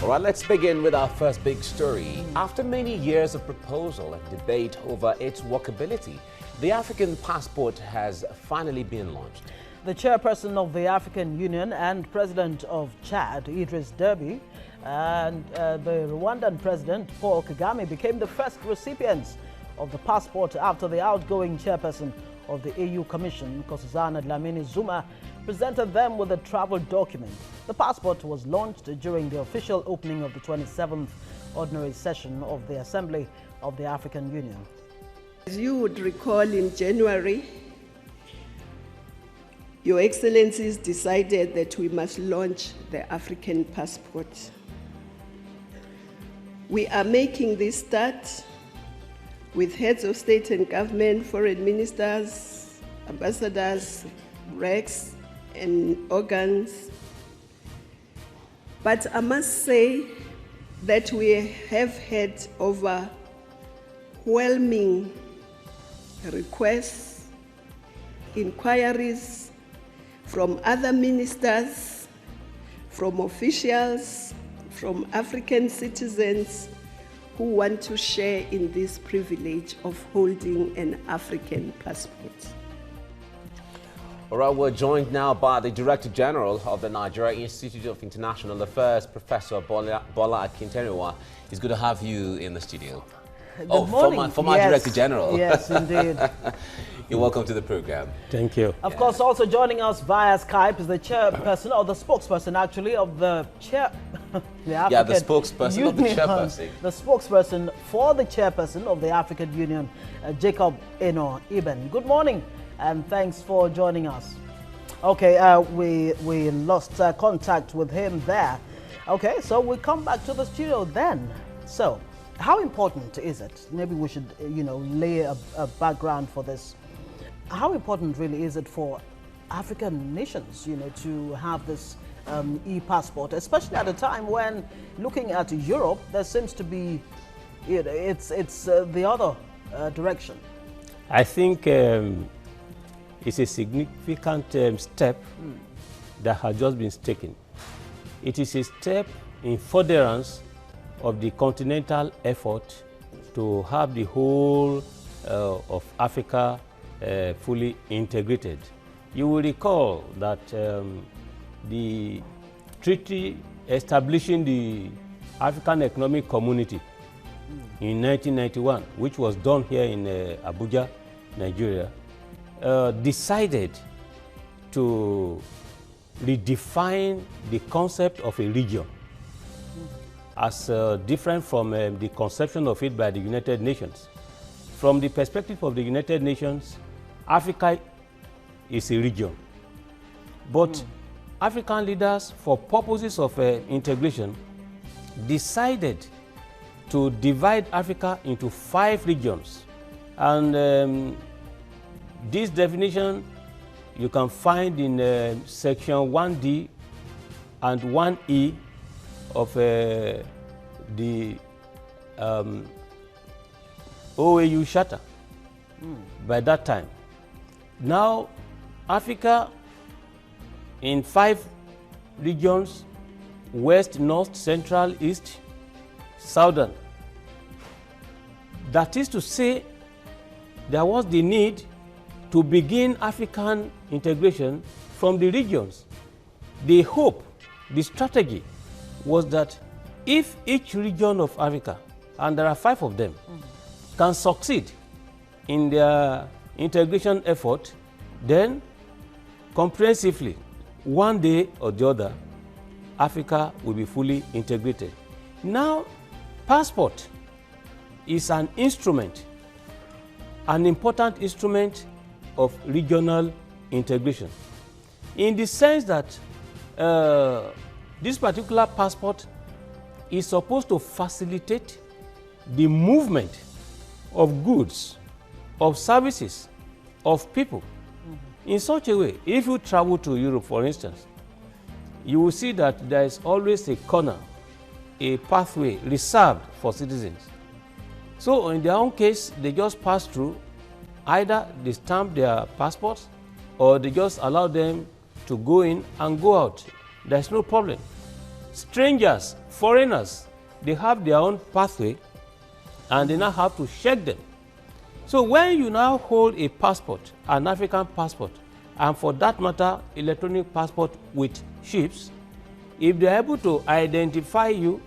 All right, let's begin with our first big story. After many years of proposal and debate over its workability, the African passport has finally been launched. The chairperson of the African Union and president of Chad, Idris Deby, and the Rwandan president, Paul Kagame, became the first recipients of the passport after the outgoing chairperson of the AU Commission, Nkosazana Dlamini Zuma, presented them with a travel document. The passport was launched during the official opening of the 27th Ordinary Session of the Assembly of the African Union. As you would recall, in January, Your Excellencies decided that we must launch the African passport. We are making this start with heads of state and government, foreign ministers, ambassadors, RECs, and organs. But I must say that we have had overwhelming requests, inquiries from other ministers, from officials, from African citizens who want to share in this privilege of holding an African passport. All right, we're joined now by the Director General of the Nigeria Institute of International Affairs, Professor Bola Akinteriwa. It's good to have you in the studio. Good morning. Former Yes. Director General. Yes, indeed. You're welcome to the program. Thank you. Of course, also joining us via Skype is the chairperson, or the spokesperson actually, of the the African spokesperson Union, of the chairperson. The spokesperson for the chairperson of the African Union, Jacob Eno Iben. Good morning, and thanks for joining us. Okay, we lost contact with him there. Okay, so we come back to the studio then. So, how important is it? Maybe we should, lay a background for this. How important really is it for African nations, to have this e-passport, especially at a time when, looking at Europe, there seems to be, it's the other direction. I think it's a significant step that has just been taken. It is a step in furtherance of the continental effort to have the whole of Africa fully integrated. You will recall that the treaty establishing the African Economic Community in 1991, which was done here in Abuja, Nigeria, decided to redefine the concept of a region as different from the conception of it by the United Nations. From the perspective of the United Nations, Africa is a region. But African leaders, for purposes of integration, decided to divide Africa into 5 regions. And this definition you can find in section 1D and 1E of the OAU Charter by that time. Now, Africa in 5 regions: West, North, Central, East, Southern. That is to say, there was the need to begin African integration from the regions. The hope, the strategy was that if each region of Africa, and there are 5 of them, can succeed in their integration effort, then comprehensively, one day or the other, Africa will be fully integrated. Now, passport is an instrument, an important instrument of regional integration, in the sense that this particular passport is supposed to facilitate the movement of goods, of services, of people. In such a way, if you travel to Europe, for instance, you will see that there is always a corner, a pathway reserved for citizens. So in their own case, they just pass through, either they stamp their passports or they just allow them to go in and go out. There's no problem. strangers, foreigners, they have their own pathway and they now have to check them. So when you now hold a passport, an African passport, and for that matter, electronic passport with chips, if they're able to identify you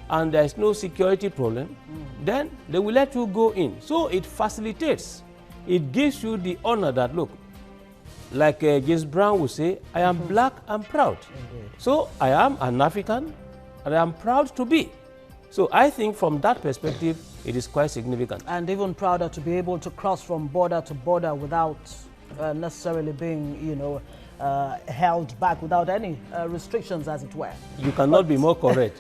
and there's no security problem, then they will let you go in. So it facilitates. It gives you the honor that, look, like James Brown would say, I am black and proud. Indeed. So I am an African and I am proud to be. So I think from that perspective, it is quite significant. And even prouder to be able to cross from border to border without necessarily being, held back, without any restrictions, as it were. You cannot be more correct.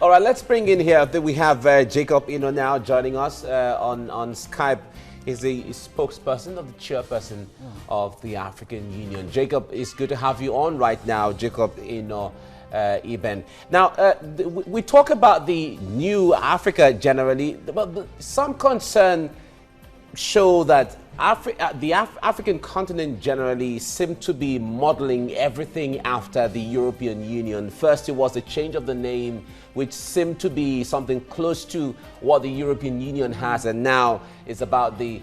All right, let's bring in here. We have Jacob Enoh now joining us on Skype. He's the spokesperson of the chairperson of the African Union. Jacob, it's good to have you on right now, Jacob Enoh Eben. Now, we talk about the new Africa generally, but some concern show that the African continent generally seemed to be modeling everything after the European Union. First, it was the change of the name, which seemed to be something close to what the European Union has, and now it's about the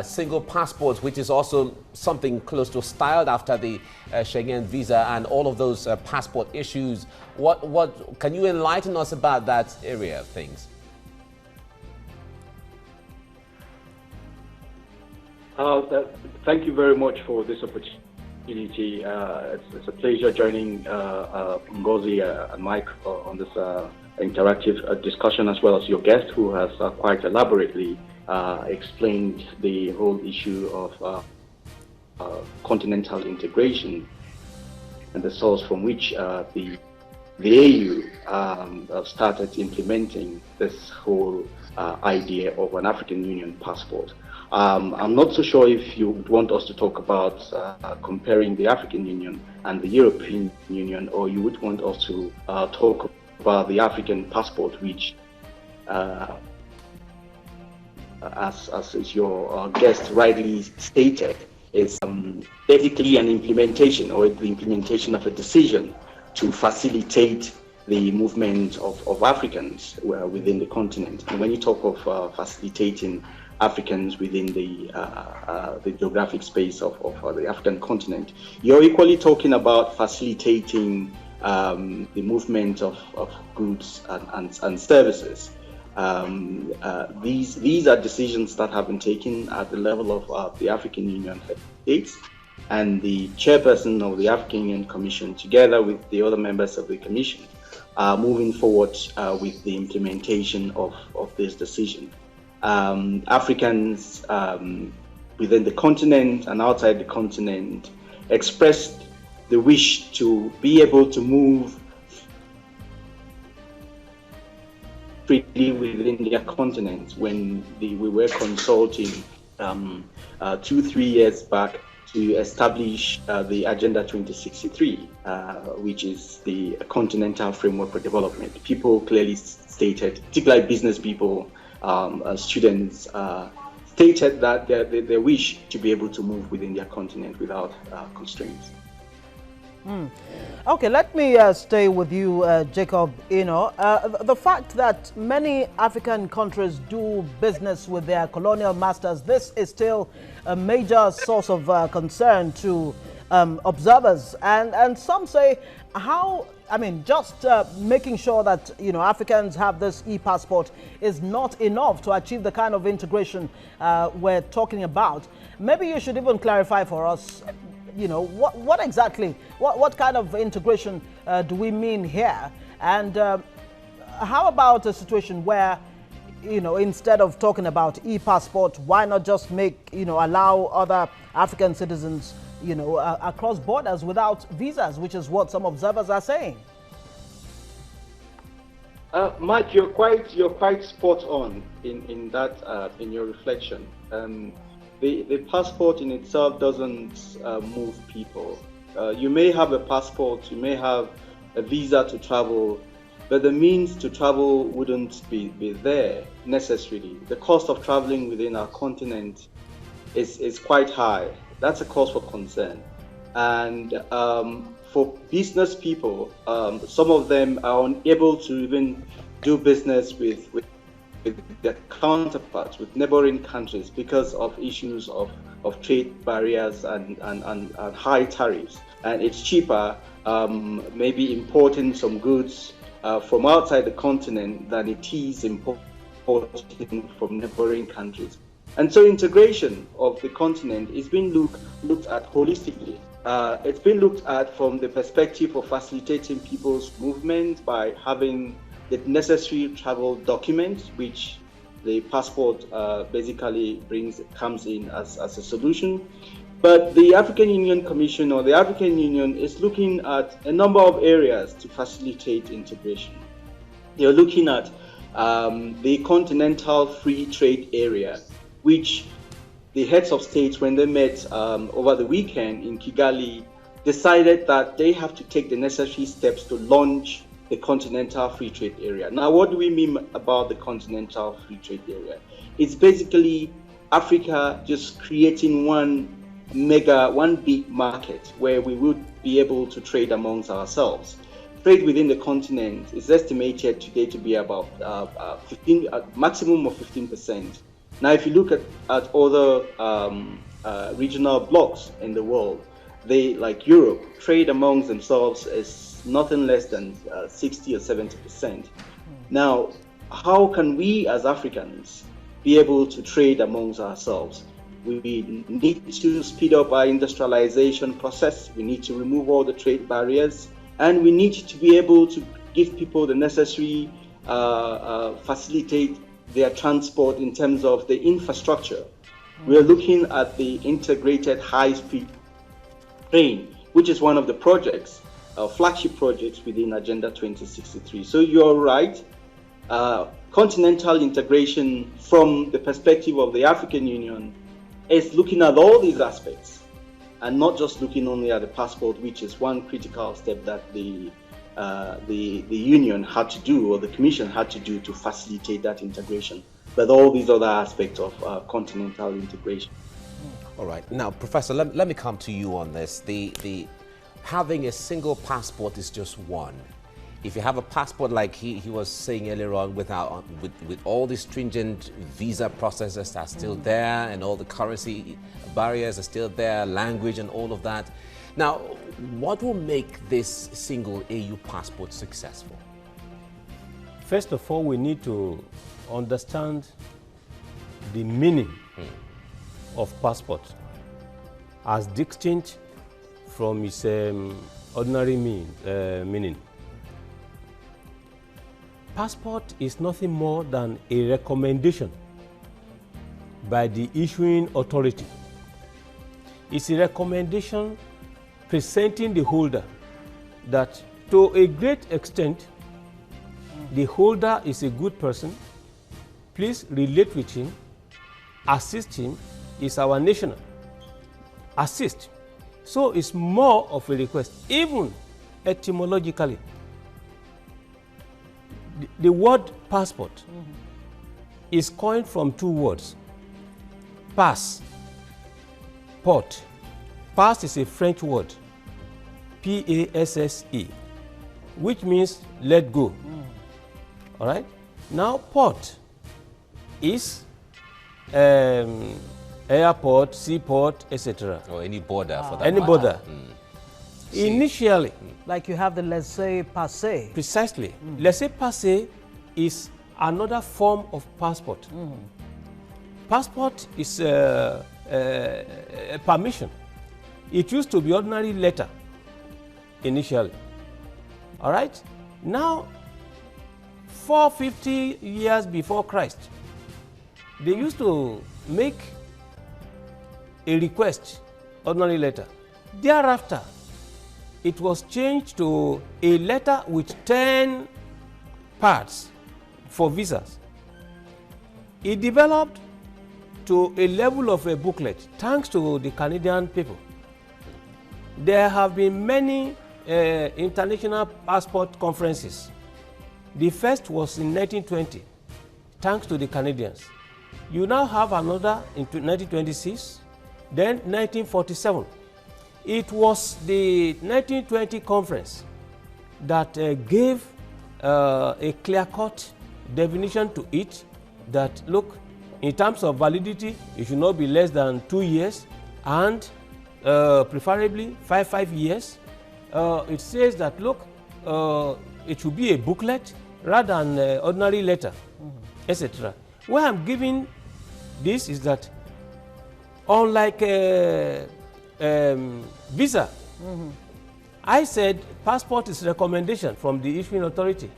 single passport, which is also something close to styled after the Schengen visa and all of those passport issues. What can you enlighten us about that area of things? Thank you very much for this opportunity. It's a pleasure joining Ngozi and Mike on this interactive discussion, as well as your guest, who has quite elaborately explained the whole issue of continental integration and the source from which the AU started implementing this whole idea of an African Union passport. I'm not so sure if you want us to talk about comparing the African Union and the European Union, or you would want us to talk about the African passport, which, as your guest rightly stated, is basically an implementation, or the implementation of a decision to facilitate the movement of Africans within the continent. And when you talk of facilitating Africans within the geographic space of the African continent, you're equally talking about facilitating the movement of goods and services. These are decisions that have been taken at the level of the African Union states, and the chairperson of the African Union Commission, together with the other members of the Commission, are moving forward with the implementation of this decision. Africans within the continent and outside the continent expressed the wish to be able to move freely within their continent when we were consulting 2-3 years back to establish the Agenda 2063, which is the continental framework for development. People clearly stated, particularly business people, students, stated that they wish to be able to move within their continent without constraints. Okay, let me stay with you, Jacob Enoh. The fact that many African countries do business with their colonial masters, this is still a major source of concern to observers. And some say, just making sure that, Africans have this e-passport is not enough to achieve the kind of integration we're talking about. Maybe you should even clarify for us, what exactly, what kind of integration do we mean here? And how about a situation where, instead of talking about e-passport, why not just allow other African citizens, across borders without visas, which is what some observers are saying? Mike, you're quite spot on in that in your reflection. The passport in itself doesn't move people. You may have a passport, you may have a visa to travel, but the means to travel wouldn't be there necessarily. The cost of traveling within our continent is quite high. That's a cause for concern. And for business people, some of them are unable to even do business with their counterparts, with neighboring countries, because of issues of trade barriers and high tariffs. And it's cheaper maybe importing some goods from outside the continent than it is importing from neighboring countries. And so integration of the continent is being looked at holistically. It's been looked at from the perspective of facilitating people's movement by having the necessary travel documents, which the passport basically comes in as a solution. But the African Union Commission, or the African Union, is looking at a number of areas to facilitate integration. They're looking at the Continental Free Trade Area, which the heads of states, when they met over the weekend in Kigali, decided that they have to take the necessary steps to launch the Continental Free Trade Area. Now, what do we mean about the Continental Free Trade Area? It's basically Africa just creating one big market where we would be able to trade amongst ourselves. Trade within the continent is estimated today to be about maximum of 15%. Now, if you look at other regional blocks in the world, they, like Europe, trade amongst themselves is nothing less than 60 or 70%. Now, how can we as Africans be able to trade amongst ourselves? We need to speed up our industrialization process. We need to remove all the trade barriers, and we need to be able to give people the necessary facilitate their transport in terms of the infrastructure. We are looking at the integrated high-speed train, which is one of the projects, flagship projects within Agenda 2063. So you're right. Continental integration from the perspective of the African Union is looking at all these aspects and not just looking only at the passport, which is one critical step that the union had to do, or the commission had to do, to facilitate that integration, but all these other aspects of continental integration. All right. Now, Professor, let me come to you on this. The having a single passport is just one. If you have a passport like he was saying earlier on, with all the stringent visa processes are still there, and all the currency barriers are still there, language and all of that. Now, what will make this single AU passport successful? First of all, we need to understand the meaning of passport as distinct from its ordinary meaning. Passport is nothing more than a recommendation by the issuing authority. It's a recommendation presenting the holder that, to a great extent, the holder is a good person. Please relate with him, assist him, is our national. Assist. So it's more of a request, even etymologically. The word passport is coined from two words: pass, port. Pass is a French word, P-A-S-S-E, which means let go. All right? Now, port is airport, seaport, etc. Or any border for that Any matter. border. Initially, Like you have the laissez-passer. precisely, laissez-passer is another form of passport. Passport is a permission. It used to be ordinary letter initially. All right? Now, 450 years before Christ, they used to make a request, ordinary letter. Thereafter, it was changed to a letter with 10 parts for visas. It developed to a level of a booklet, thanks to the Canadian people. There have been many international passport conferences. The first was in 1920, thanks to the Canadians. You now have another in 1926, then 1947. It was the 1920 conference that gave a clear-cut definition to it that, look, in terms of validity, it should not be less than 2 years and preferably 5 years. It says that, look, it should be a booklet rather than an ordinary letter, etc. Why I'm giving this is that unlike visa, I said passport is recommendation from the issuing authority.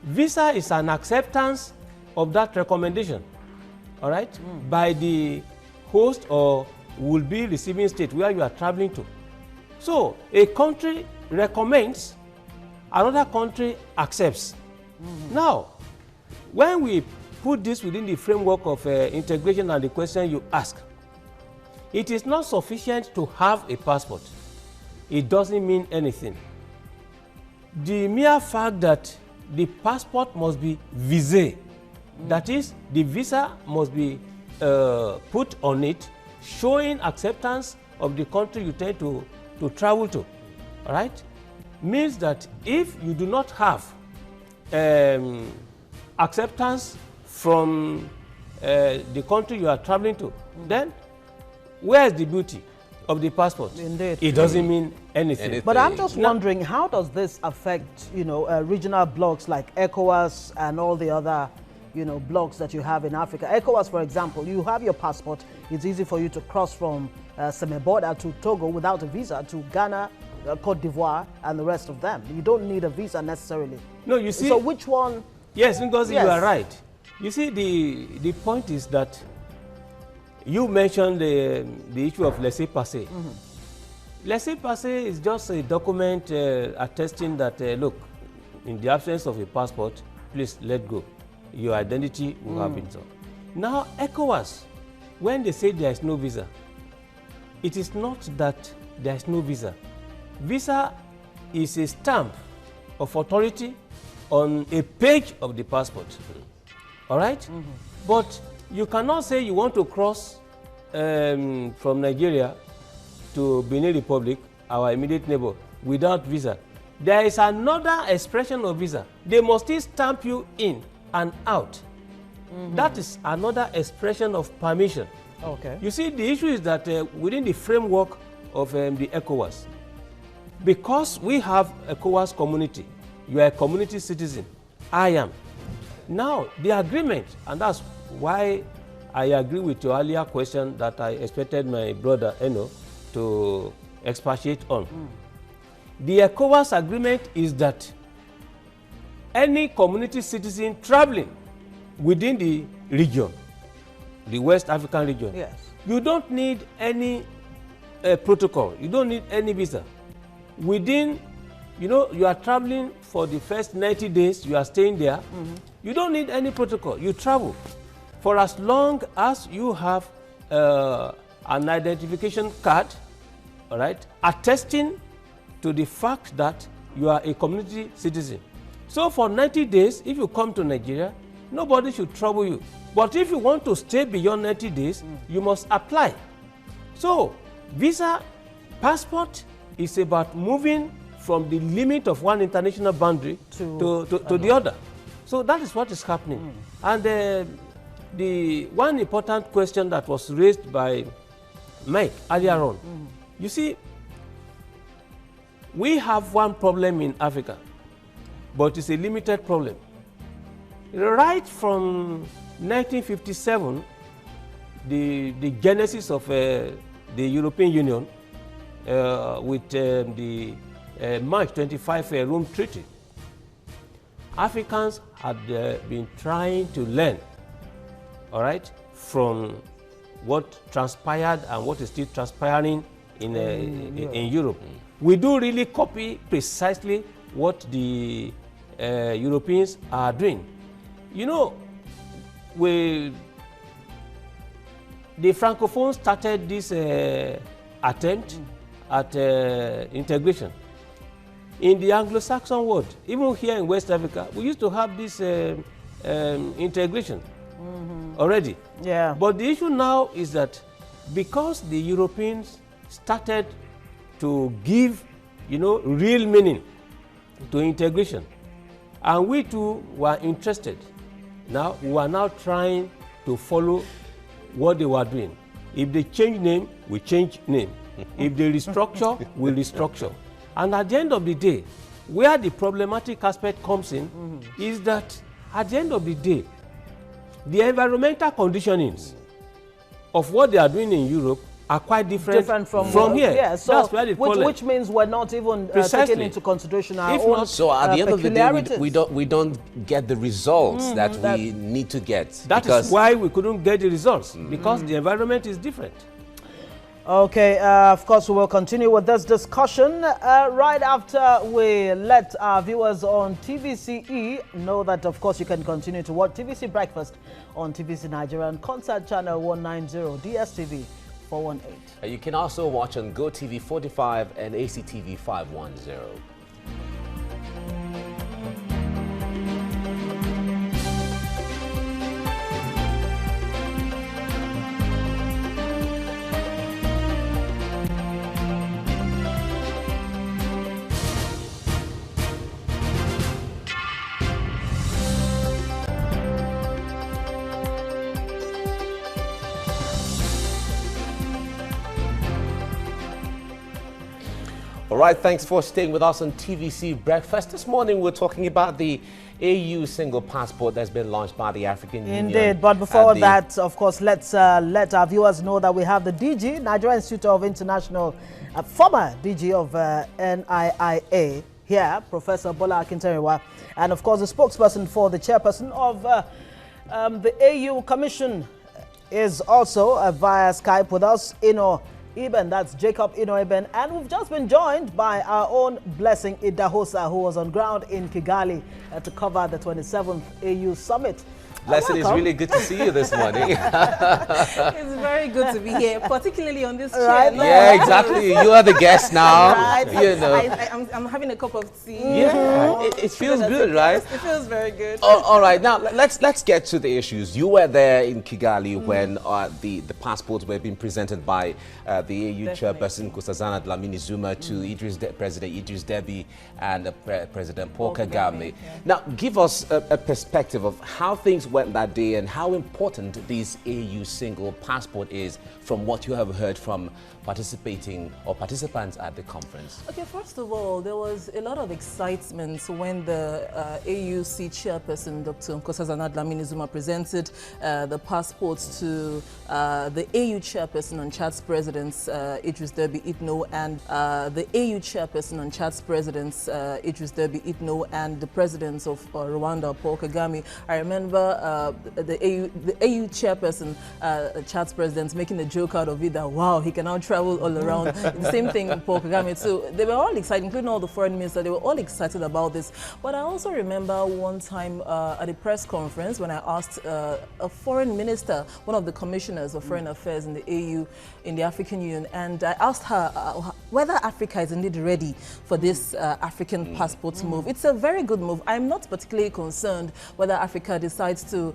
Visa is an acceptance of that recommendation, all right, by the host or will be receiving state where you are traveling to. So a country recommends, another country accepts. Now, when we put this within the framework of integration and the question you ask, it is not sufficient to have a passport. It doesn't mean anything. The mere fact that the passport must be visé, that is, the visa must be put on it, showing acceptance of the country you tend to travel to, all right, means that if you do not have acceptance from the country you are traveling to, then where is the beauty of the passport? Indeed. It doesn't mean anything. But I'm just wondering, how does this affect, regional blocs like ECOWAS and all the other, blocs that you have in Africa? ECOWAS, for example, you have your passport. It's easy for you to cross from Seme-Border to Togo without a visa, to Ghana, Cote d'Ivoire, and the rest of them. You don't need a visa necessarily. No, you see. So which one? Yes, Ngozi, you are right. You see, the point is that you mentioned the issue of laissez-passer. Laissez-passer is just a document attesting that, look, in the absence of a passport, please let go. Your identity will have been so. Now, ECOWAS, when they say there is no visa, it is not that there is no visa. Visa is a stamp of authority on a page of the passport. All right? But you cannot say you want to cross from Nigeria to Benin Republic, our immediate neighbor, without visa. There is another expression of visa. They must still stamp you in and out. That is another expression of permission. Okay. You see, the issue is that within the framework of the ECOWAS, because we have ECOWAS community, you are a community citizen, I am. Now, the agreement, and that's why I agree with your earlier question that I expected my brother Eno to expatiate on. The ECOWAS agreement is that any community citizen traveling within the region, the West African region, Yes. you don't need any protocol, you don't need any visa. Within, you are traveling for the first 90 days, you are staying there, you don't need any protocol, you travel. For as long as you have an identification card, all right, attesting to the fact that you are a community citizen. So for 90 days, if you come to Nigeria, nobody should trouble you. But if you want to stay beyond 90 days, you must apply. So visa, passport is about moving from the limit of one international boundary to the other. So that is what is happening. And the one important question that was raised by Mike earlier on, you see, we have one problem in Africa, but it's a limited problem. Right from 1957, the genesis of the European Union with the March 25 Rome Treaty, Africans had been trying to learn, all right, from what transpired and what is still transpiring in Europe. We do really copy precisely what the Europeans are doing. You know, the Francophones started this attempt at integration. In the Anglo-Saxon world, even here in West Africa, we used to have this integration already. Yeah. But the issue now is that because the Europeans started to give, real meaning to integration. And we too were interested. Now, we are now trying to follow what they were doing. If they change name, we change name. If they restructure, we restructure. And at the end of the day, where the problematic aspect comes in is that at the end of the day, the environmental conditionings of what they are doing in Europe are quite different from here. Yeah, so that's where the problem. Which means we're not even taking into consideration our If own not, so at the end of the day, we don't get the results that we need to get. That is why we couldn't get the results, because the environment is different. Okay, of course, we will continue with this discussion right after we let our viewers on TVCE know that, of course, you can continue to watch TVC Breakfast on TVC Nigeria and Concert Channel 190, DSTV 418. You can also watch on GoTV 45 and ACTV 510. All right, thanks for staying with us on TVC Breakfast. This morning we're talking about the AU single passport that's been launched by the African Union. Indeed, but before that, of course, let's let our viewers know that we have the DG, Nigeria Institute of International, former DG of NIIA here, Professor Bola Akinteriwa, and of course the spokesperson for the chairperson of the AU Commission is also via Skype with us, Ino Eben, that's Jacob Ino Eben, and we've just been joined by our own Blessing Idahosa, who was on ground in Kigali to cover the 27th AU Summit. Blessing, it's really good to see you this morning. It's very good to be here, particularly on this chair. Right? Yeah, exactly. You are the guest now. Right. You know. I'm having a cup of tea. Yeah, it feels good, right? It feels very good. All right, now let's get to the issues. You were there in Kigali when the passports were being presented by the AU chairperson Nkosazana Dlamini Zuma to President Idris Deby and President Paul Kagame. Yeah. Now, give us a perspective of how things went that day and how important this AU single passport is from what you have heard from participants at the conference. Okay, first of all, there was a lot of excitement when the AUC chairperson, Dr. Nkosazana Dlamini Zuma, presented the passports to the AU chairperson on Chad's presidents, Idris Deby Itno, and the AU chairperson on Chad's presidents, Idris Deby Itno, and the presidents of Rwanda, Paul Kagame. I remember the AU chairperson, Chad's president, making a joke out of it that, wow, he can now travel all around. The same thing with Paul Kagame. So they were all excited, including all the foreign ministers. They were all excited about this. But I also remember one time at a press conference when I asked a foreign minister, one of the commissioners of foreign affairs in the AU, in the African Union, and I asked her whether Africa is indeed ready for this African passport move. It's a very good move. I'm not particularly concerned whether Africa decides to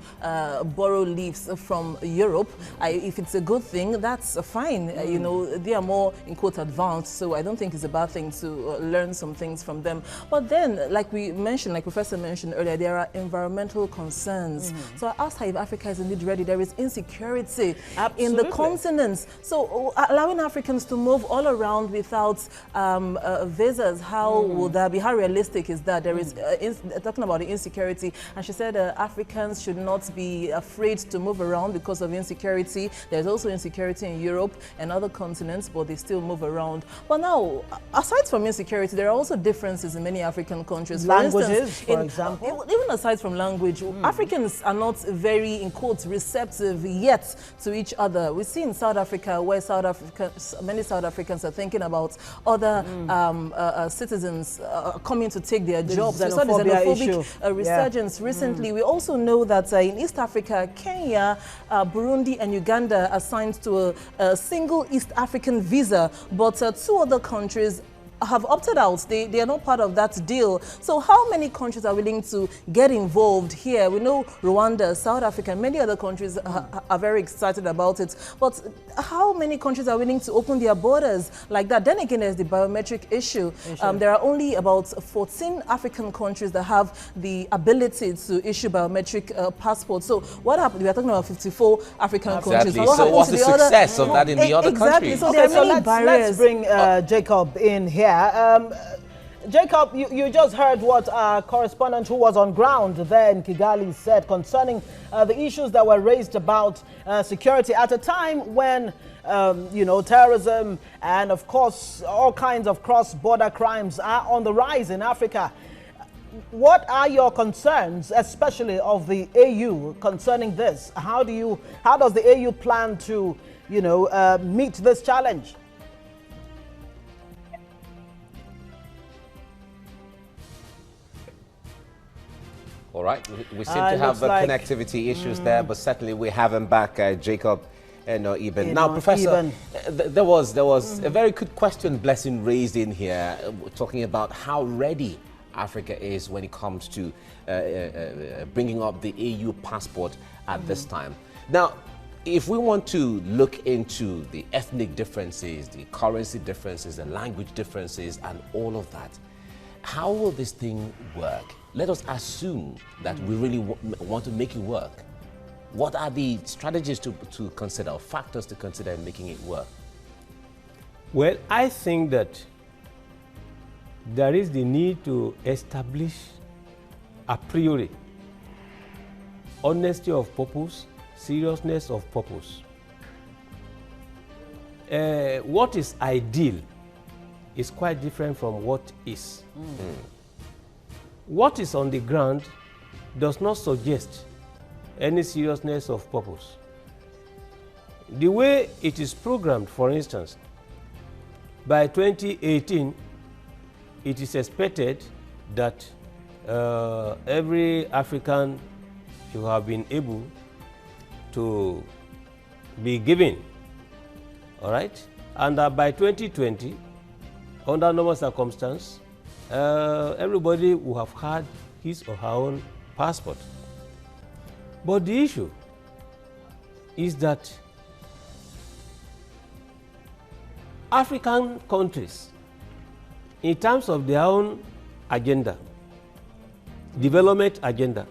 borrow leaves from Europe. If it's a good thing, that's fine. You know, they are more, in quote, advanced, so I don't think it's a bad thing to learn some things from them. But then, like we mentioned, like Professor mentioned earlier, there are environmental concerns. So I asked her if Africa is indeed ready. There is insecurity in the continent. So allowing Africans to move all around without visas, how would that be? How realistic is that? There is, talking about the insecurity, and she said Africans should not be afraid to move around because of insecurity. There's also insecurity in Europe and other continents, but they still move around. But now, aside from insecurity, there are also differences in many African countries. Languages, for example. Even aside from language, Africans are not very, in quotes, receptive yet to each other. We see in South Africa where many South Africans are thinking about other citizens coming to take their jobs. We saw the xenophobic resurgence recently. We also know that in East Africa, Kenya, Burundi and Uganda are signed to a single East African visa, but two other countries have opted out. They are not part of that deal. So how many countries are willing to get involved here? We know Rwanda, South Africa, and many other countries are very excited about it. But how many countries are willing to open their borders like that? Then again, there's the biometric issue. There are only about 14 African countries that have the ability to issue biometric passports. So what happened? We are talking about 54 African countries. So what's the success of that in the other countries? So there are many Let's barriers. bring Jacob in here. Jacob, you just heard what our correspondent who was on ground there in Kigali said concerning the issues that were raised about security at a time when, you know, terrorism and, of course, all kinds of cross-border crimes are on the rise in Africa. What are your concerns, especially of the AU, concerning this? How does the AU plan to, you know, meet this challenge? All right, we seem to have connectivity issues there, but certainly we have him back, Jacob Ibben. Now, Professor, there was a very good question Blessing raised in here, talking about how ready Africa is when it comes to bringing up the AU passport at this time. Now, if we want to look into the ethnic differences, the currency differences, the language differences, and all of that, how will this thing work? Let us assume that we really want to make it work. What are the strategies to consider, or factors to consider in making it work? Well, I think that there is the need to establish a priori honesty of purpose, seriousness of purpose. What is ideal is quite different from what is. What is on the ground does not suggest any seriousness of purpose. The way it is programmed, for instance, by 2018, it is expected that every African should have been able to be given, all right? And by 2020, under normal circumstances, everybody will have had his or her own passport. But the issue is that African countries, in terms of their own agenda, development agenda,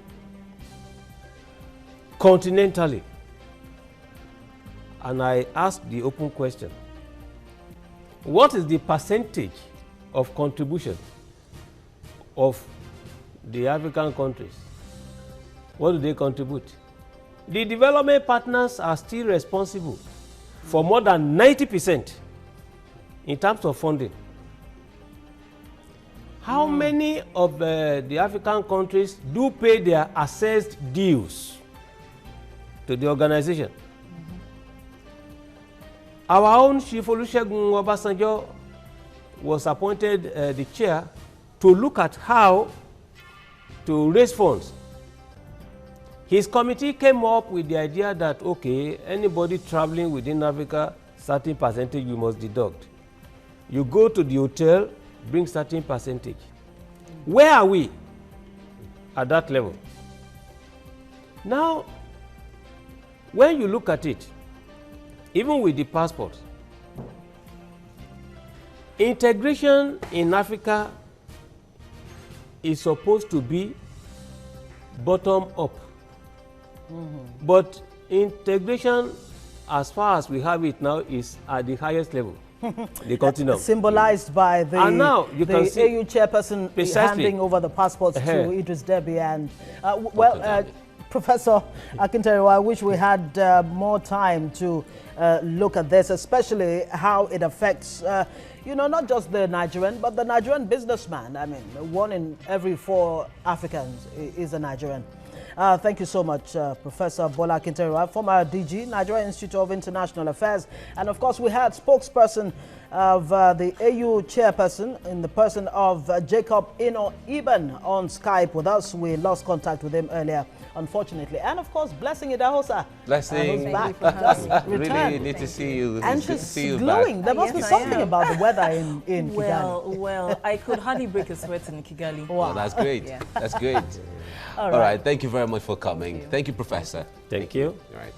continentally, and I ask the open question, what is the percentage of contribution of the African countries? What do they contribute? The development partners are still responsible for more than 90% in terms of funding. How many of the African countries do pay their assessed dues to the organization? Our own Chief Olusegun Obasanjo was appointed the chair to look at how to raise funds. His committee came up with the idea that, okay, anybody traveling within Africa, certain percentage you must deduct. You go to the hotel, bring certain percentage. Where are we at that level? Now, when you look at it, even with the passports, integration in Africa is supposed to be bottom up. But integration, as far as we have it now, is at the highest level, the continuum. Symbolized by the, and now you can see AU chairperson handing over the passports to Idris Deby. And, Professor Akintayo, I wish we had more time to look at this, especially how it affects, you know, not just the Nigerian, but the Nigerian businessman. I mean, 1 in every 4 Africans is a Nigerian. Thank you so much, Professor Bola Akintayo, former DG, Nigeria Institute of International Affairs. And of course, we had spokesperson of the AU chairperson in the person of Jacob Ibben on Skype with us. We lost contact with him earlier unfortunately. And of course, Blessing Idahosa. Blessing. Who's back. you for having Just me. Really returned. need to see you. And It's good to she's see you glowing. back. There must be Yes, I something am. about the weather in Kigali. Well, I could hardly break a sweat in Kigali. Wow. Oh, that's great. Yeah. That's great. All All right. Thank you very much for coming. Thank you, Professor. Thank you. All right.